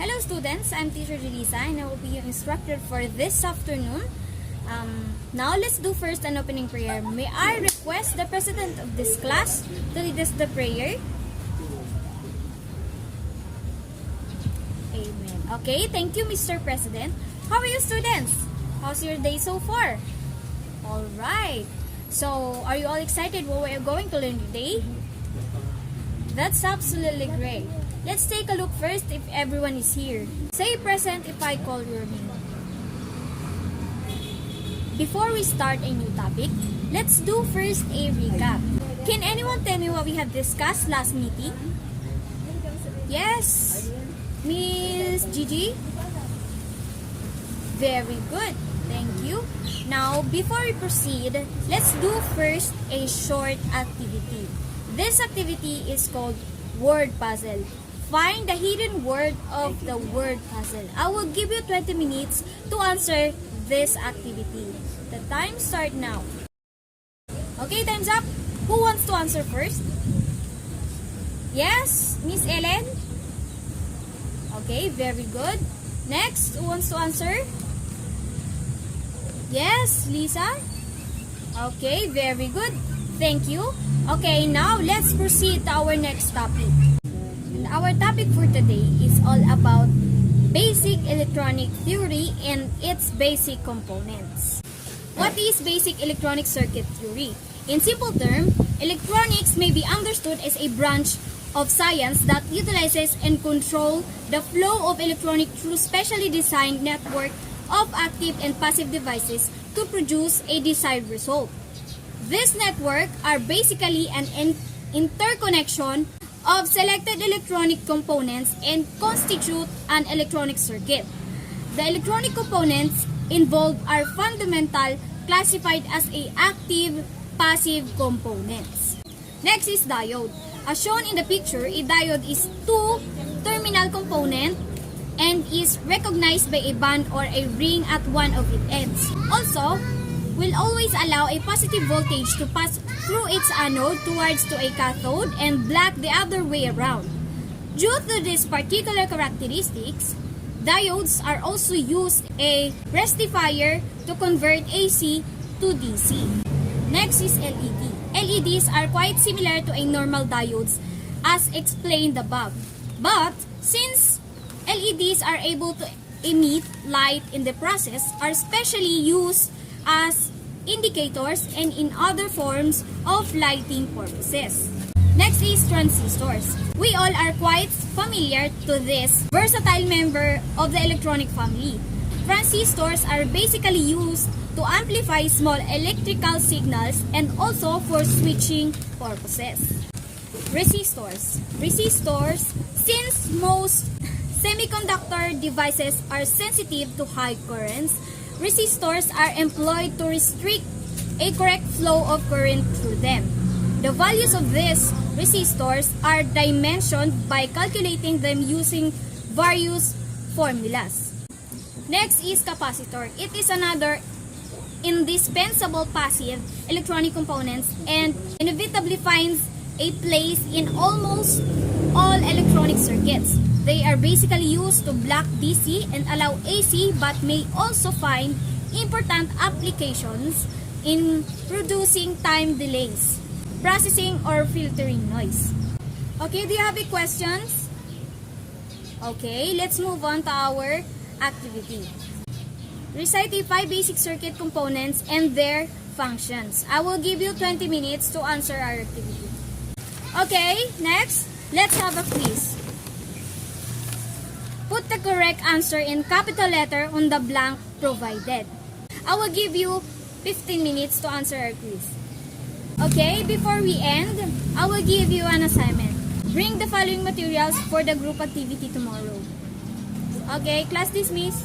Hello students, I'm Teacher Julissa and I will be your instructor for this afternoon. Now let's do first an opening prayer. May I request the president of this class to lead us the prayer? Amen. Okay, thank you Mr. President. How are you students? How's your day so far? Alright. So, are you all excited what we are going to learn today? That's absolutely great. Let's take a look first if everyone is here. Say present if I call your name. Before we start a new topic, let's do first a recap. Can anyone tell me what we have discussed last meeting? Yes, Miss Gigi? Very good. Thank you. Now, before we proceed, let's do first a short activity. This activity is called word puzzle. Find the hidden word of the word puzzle. I will give you 20 minutes to answer this activity. The time starts now. Okay, time's up. Who wants to answer first? Yes, Miss Ellen? Okay, very good. Next, who wants to answer? Yes, Lisa? Okay, very good. Thank you. Okay, now let's proceed to our next topic. And our topic for today is all about basic electronic theory and its basic components. What is basic electronic circuit theory? In simple terms, electronics may be understood as a branch of science that utilizes and controls the flow of electronic through specially designed network of active and passive devices to produce a desired result. These networks are basically an interconnection of selected electronic components and constitute an electronic circuit. The electronic components involved are fundamental, classified as active, passive components. Next is diode. As shown in the picture, a diode is two-terminal component and is recognized by a band or a ring at one of its ends. Also, will always allow a positive voltage to pass through its anode towards to a cathode and black the other way around. Due to these particular characteristics, diodes are also used a rectifier to convert AC to DC. Next is LED. LEDs are quite similar to a normal diodes as explained above. But since LEDs are able to emit light in the process, are specially used as indicators and in other forms of lighting purposes. Next is transistors. We all are quite familiar to this versatile member of the electronic family. Transistors are basically used to amplify small electrical signals and also for switching purposes. Resistors. Since most semiconductor devices are sensitive to high currents, resistors are employed to restrict a correct flow of current through them. The values of these resistors are dimensioned by calculating them using various formulas. Next is capacitor. It is another indispensable passive electronic components and inevitably finds a place in almost all electronic circuits. They are basically used to block DC and allow AC but may also find important applications in producing time delays, processing or filtering noise. Okay, do you have any questions? Okay, let's move on to our activity. Recite the 5 basic circuit components and their functions. I will give you 20 minutes to answer our activity. Okay, next, let's have a quiz. Put the correct answer in capital letter on the blank provided. I will give you 15 minutes to answer our quiz. Okay, before we end, I will give you an assignment. Bring the following materials for the group activity tomorrow. Okay, class dismissed.